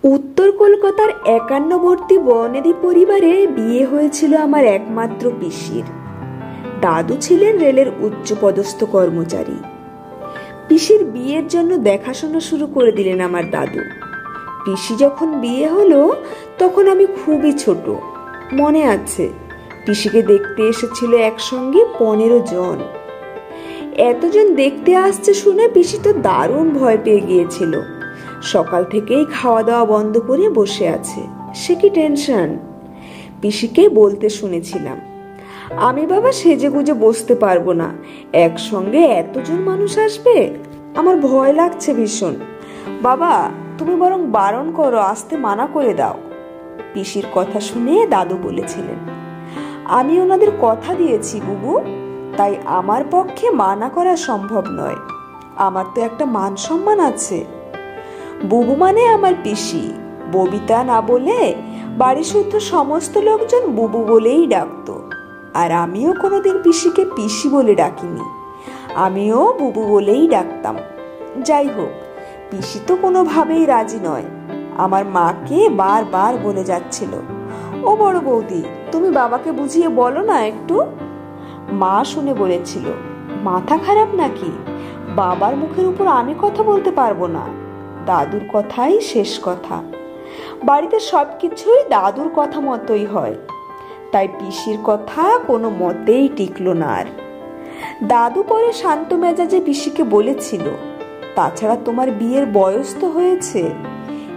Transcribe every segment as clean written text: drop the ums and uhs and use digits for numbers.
উত্তর কলকাতার ৫১বর্তী বনেদি পরিবারে বিয়ে হয়েছিল আমার একমাত্র পিসির। দাদু ছিলেন রেলের উচ্চপদস্থ কর্মচারী। পিসির বিয়ের জন্য দেখাশোনা শুরু করে দিলেন আমার দাদু। পিসি যখন বিয়ে হলো তখন আমি খুবই ছোট। মনে আছে, পিসিকে দেখতে এসেছিল একসঙ্গে ১৫ জন। এতজন দেখতে আসছে শুনে পিসি তো দারুণ ভয় পেয়ে গিয়েছিল। সকাল থেকেই খাওয়া দাওয়া বন্ধ করে বসে আছে। সে কি টেনশন! পিসিকে বলতে শুনেছিলাম, আমি বাবা সেজেগুজে বসতে পারবো না, একসঙ্গে এতজন মানুষ আসবে, আমার ভয় লাগছে ভীষণ। বাবা, তুমি বরং বারণ করো, আসতে মানা করে দাও। পিসির কথা শুনে দাদু বলেছিলেন, আমি ওনাদের কথা দিয়েছি বুবু, তাই আমার পক্ষে মানা করা সম্ভব নয়। আমার তো একটা মান সম্মান আছে। বুবু মানে আমার পিসি, ববিতা না বলে বাড়ি শুদ্ধ সমস্ত লোকজন বুবু বলেই ডাকতো। আর আমিও কোনোদিন পিসিকে পিসি বলে ডাকিনি, আমিও বুবু বলেই ডাকতাম। যাই হোক, পিসি তো কোনোভাবেই রাজি নয়। আমার মাকে বারবার বলে যাচ্ছিল, ও বড় বৌদি, তুমি বাবাকে বুঝিয়ে বলো না একটু। মা শুনে বলেছিল, মাথা খারাপ নাকি, বাবার মুখের উপর আমি কথা বলতে পারবো না। দাদুর কথাই শেষ কথা। বাড়িতে সবকিছুই দাদুর কথা মতোই হয়, তাই পিসির কথা কোনো মতেই টিকলো না আর। দাদু পরে শান্ত মেজাজে পিসিকে বলেছিল, তাছাড়া তোমার বিয়ের বয়স তো হয়েছে,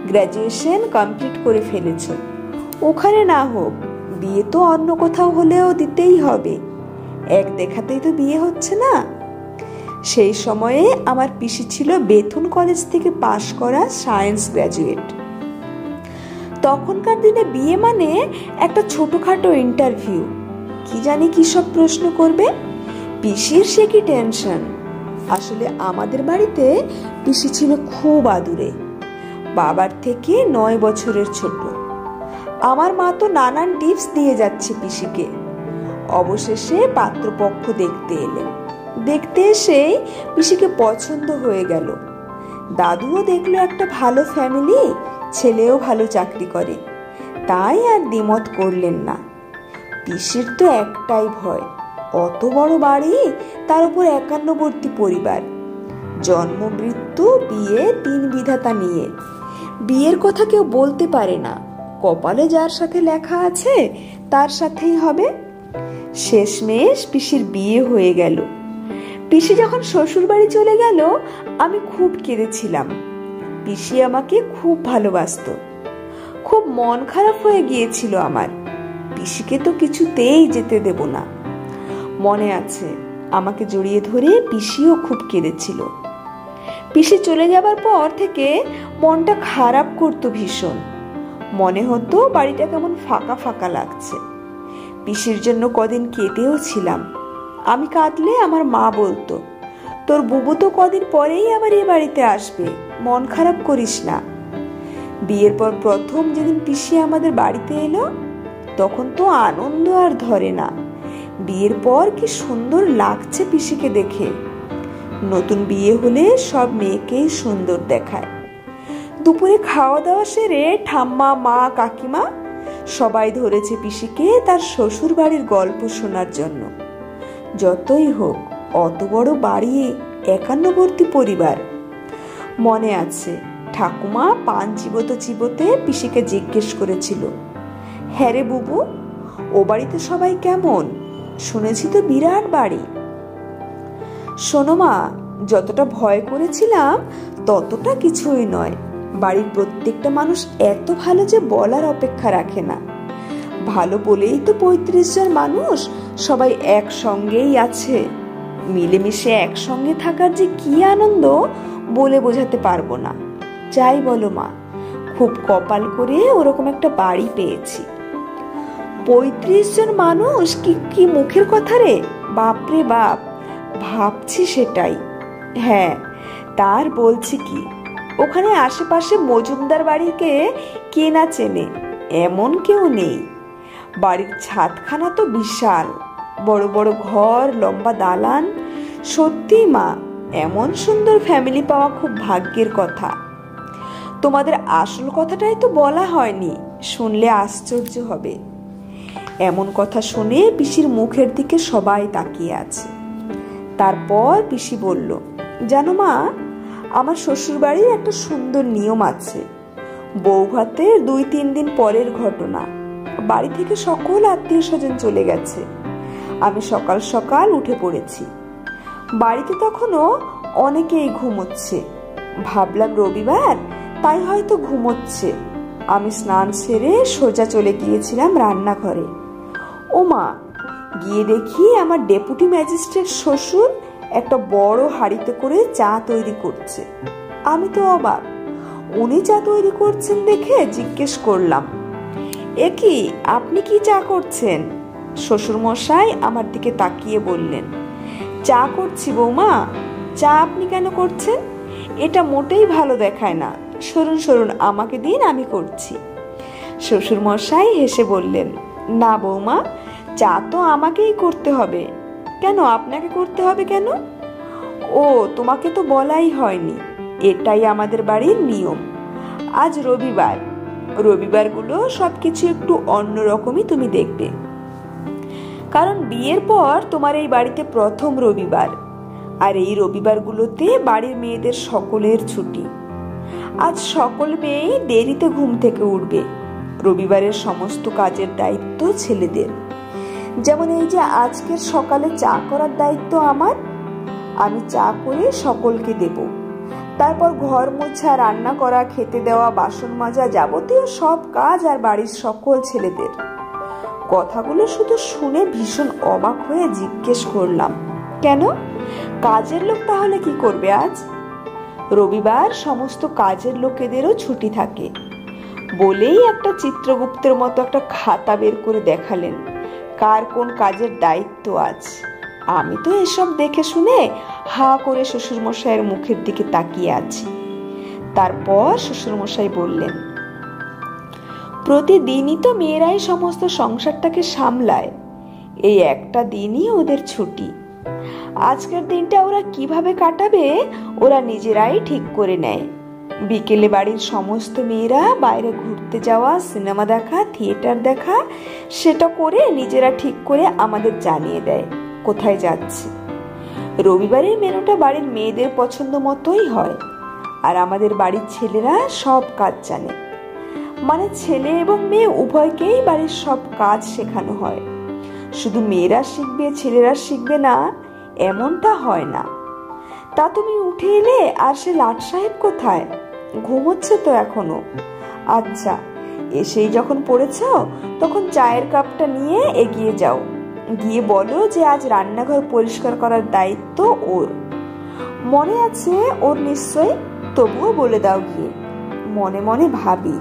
গ্র্যাজুয়েশন কমপ্লিট করে ফেলেছ, ওখানে না হোক, বিয়ে তো অন্য কোথাও হলেও দিতেই হবে, এক দেখাতেই তো বিয়ে হচ্ছে না। সেই সময়ে আমার পিসি ছিল বেথুন কলেজ থেকে পাশ করা সায়েন্স গ্র্যাজুয়েট। তখনকার দিনে বিয়ে মানে একটা ছোটখাটো ইন্টারভিউ, কি জানি কি সব প্রশ্ন করবে। পিসির সে কি টেনশন। আসলে আমাদের বাড়িতে পিসি ছিল খুব আদুরে, বাবার থেকে ৯ বছরের ছোট। আমার মা তো নানান টিপস দিয়ে যাচ্ছে পিসিকে। অবশেষে পাত্রপক্ষ দেখতে এলেন। দেখতে এসেই পিসিকে পছন্দ হয়ে গেল। দাদুও দেখলো একটা ভালো ফ্যামিলি, ছেলেও ভালো চাকরি করে, তাই আর দ্বিমত করলেন না। পিসির তো একটাই ভয়, অত বড় বাড়ি, তার উপর ৫১বর্তী পরিবার, জন্ম মৃত্যু বিয়ে ৩ বিধাতা নিয়ে। বিয়ের কথা কেউ বলতে পারে না, কপালে যার সাথে লেখা আছে তার সাথেই হবে। শেষমেশ পিসির বিয়ে হয়ে গেল। পিসি যখন শ্বশুর বাড়ি চলে গেল আমি খুব কেঁদেছিলাম। পিসি আমাকে খুব ভালোবাসতো। খুব মন খারাপ হয়ে গিয়েছিল আমার। পিসিকে তো কিছুতেই যেতে দেব না। মনে আছে, আমাকে জড়িয়ে ধরে পিসিও খুব কেঁদেছিল। পিসি চলে যাবার পর থেকে মনটা খারাপ করতো ভীষণ। মনে হতো বাড়িটা কেমন ফাঁকা ফাঁকা লাগছে। পিসির জন্য কদিন কেঁদেও ছিলাম। আমি কাঁদলে আমার মা বলতো, তোর বুবু তো কদিন পরেই আবার এ বাড়িতে আসবে, মন খারাপ করিস না। বিয়ের পর প্রথম যেদিন পিসি আমাদের বাড়িতে এলো তখন তো আনন্দ আর ধরে না। বিয়ের পর কি সুন্দর লাগছে পিসিকে দেখে। নতুন বিয়ে হলে সব মেয়েকেই সুন্দর দেখায়। দুপুরে খাওয়া দাওয়া সেরে ঠাম্মা, মা, কাকিমা সবাই ধরেছে পিসিকে তার শ্বশুর বাড়ির গল্প শোনার জন্য। যতই হোক, অত বড় বাড়ি, ৫১বর্তী পরিবার। মনে আছে, ঠাকুমা পান চিবোতে চিবোতে পিসিকে জিজ্ঞেস করেছিল, হ্যাঁ রে বুবু, ও বাড়িতে সবাই কেমন? শুনেছি তো বিরাট বাড়ি। শোনো মা, যতটা ভয় করেছিলাম ততটা কিছুই নয়। বাড়ির প্রত্যেকটা মানুষ এত ভালো যে বলার অপেক্ষা রাখে না। ভালো বলেই তো ৩৫ জন মানুষ সবাই একসঙ্গেই আছে। মিলেমিশে একসঙ্গে থাকার যে কি আনন্দ বলে বোঝাতে পারবো না। যাই বলো মা, খুব কপাল করে ওরকম একটা বাড়ি পেয়েছি। ৩৫ জন মানুষ, কি কি মুখের কথা রে, বাপরে বাপ, ভাবছি সেটাই। হ্যাঁ, তার বলছি কি, ওখানে আশেপাশে মজুমদার বাড়িকে কে না চেনে এমন কেউ নেই। বাড়ির ছাদখানা তো বিশাল, বড় বড় ঘর, লম্বা দালান। সত্যি মা, এমন সুন্দর ফ্যামিলি পাওয়া খুব ভাগ্যের কথা। তোমাদের আসল কথাটাই তো বলা হয়নি, শুনলে আশ্চর্য হবে। এমন কথা শুনে পিসির মুখের দিকে সবাই তাকিয়ে আছে। তারপর পিসি বলল, জানো মা, আমার শ্বশুর বাড়ির একটা সুন্দর নিয়ম আছে। বউ ভাতের 2-3 দিন পরের ঘটনা। বাড়ি থেকে সকল আত্মীয় স্বজন চলে গেছে। আমি সকাল সকাল উঠে পড়েছি। বাড়িতে তখনও অনেকেই ঘুমোচ্ছে। ভাবলাম রবিবার, তাই হয়তো ঘুমোচ্ছে। আমি স্নান সেরে সোজা চলে গিয়েছিলাম রান্নাঘরে। ও মা, গিয়ে দেখি আমার ডেপুটি ম্যাজিস্ট্রেট শ্বশুর একটা বড় হাঁড়িতে করে চা তৈরি করছে। আমি তো অবাক। উনি চা তৈরি করছেন দেখে জিজ্ঞেস করলাম, এ কি, আপনি কি চা করছেন? শ্বশুর মশাই আমার দিকে তাকিয়ে বললেন, চা করছি বৌমা। চা আপনি কেন করছেন? এটা মোটেই ভালো দেখায় না। সরুন সরুন, আমাকে দিন, আমি করছি। শ্বশুর মশাই হেসে বললেন, না বৌমা, চা তো আমাকেই করতে হবে। কেন আপনাকে করতে হবে কেন? ও, তোমাকে তো বলাই হয়নি। এটাই আমাদের বাড়ির নিয়ম। আজ রবিবার। রবিবারগুলো সবকিছু একটু অন্যরকমই তুমি দেখবে। কারণ বিয়ের পর তোমার এই বাড়িতে প্রথম রবিবার। আর এই রবিবারগুলোতে বাড়ির মেয়েদের সকলের ছুটি। আজ সকল মেয়েই দেরিতে ঘুম থেকে উঠবে। রবিবারের সমস্ত কাজের দায়িত্ব ছেলেদের। যেমন এই যে আজকের সকালে চা করার দায়িত্ব আমার। আমি চা করে সকলকে দেব। তারপর ঘর মোছা, রান্না করা, খেতে দেওয়া, বাসন মাজা, যাবতীয় সব কাজ আর বাড়ির সকল ছেলেদের। কথাগুলো শুধু শুনে ভীষণ অবাক হয়ে জিজ্ঞেস করলাম, কেন? কাজের লোক তাহলে কি করবে আজ? রবিবার সমস্ত কাজের লোকেদেরও ছুটি থাকে বলেই একটা চিত্রগুপ্তের মতো একটা খাতা বের করে দেখালেন কার কোন কাজের দায়িত্ব আজ। আমি তো এসব দেখে শুনে হা করে শ্বশুরমশাইয়ের মুখের দিকে তাকিয়ে আছি। তারপর শ্বশুরমশাই বললেন, প্রতিদিনই তো মেয়েরাই সমস্ত সংসারটাকে সামলায়। এই একটা দিনই ওদের ছুটি। আজকের দিনটা ওরা কিভাবে কাটাবে ওরা নিজেরাই ঠিক করে নেয়। বিকেলে বাড়ির সমস্ত মেয়েরা বাইরে ঘুরতে যাওয়া, সিনেমা দেখা, থিয়েটার দেখা, সেটা করে নিজেরা ঠিক করে আমাদের জানিয়ে দেয় কোথায় যাচ্ছে। রবিবারের মেনুটা বাড়ির মেয়েদের পছন্দ মতোই হয়। আর আমাদের বাড়ির ছেলেরা সব কাজ জানে। মানে ছেলে এবং মেয়ে উভয়কেই বাড়ির সব কাজ শেখানো হয়। শুধু মেয়েরা শিখবে, ছেলেরা শিখবে না, এমনটা হয় না। তা তুমি উঠে এলে, আর সে লাট সাহেব কোথায়? ঘুমোচ্ছে তো এখনো। আচ্ছা, এসেই যখন পড়েছ তখন চায়ের কাপটা নিয়ে এগিয়ে যাও। গিয়ে বলো যে আজ রান্নাঘর পরিষ্কার করার দায়িত্ব ওর। মনে আছে ওর নিশ্চয়, তবুও বলে দাও গিয়ে। মনে মনে ভাবি,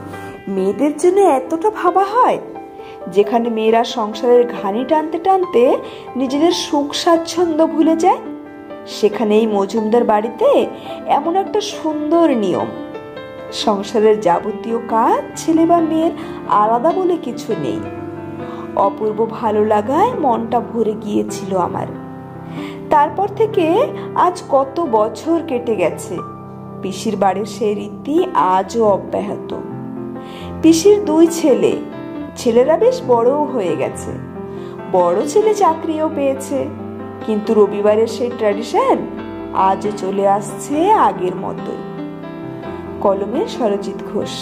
মেয়েদের জন্য এতটা ভাবা হয়? যেখানে মেয়েরা সংসারের ঘানি টানতে টানতে নিজেদের সুখ স্বাচ্ছন্দ্য ভুলে যায়, সেখানেই মজুমদার বাড়িতে এমন একটা সুন্দর নিয়ম। সংসারের যাবতীয় কাজ ছেলে বা মেয়ের আলাদা বলে কিছু নেই। অপূর্ব ভালো লাগায় মনটা ভরে গিয়েছিল আমার। তারপর থেকে আজ কত বছর কেটে গেছে, পিসির বাড়ির সেই রীতি আজও অব্যাহত। পিসির 2 ছেলে, ছেলেরা বেশ বড়ও হয়ে গেছে। বড় ছেলে চাকরিও পেয়েছে, কিন্তু রবিবারের সেই ট্র্যাডিশন আজও চলে আসছে আগের মতোই। কলমে সরজিৎ ঘোষ।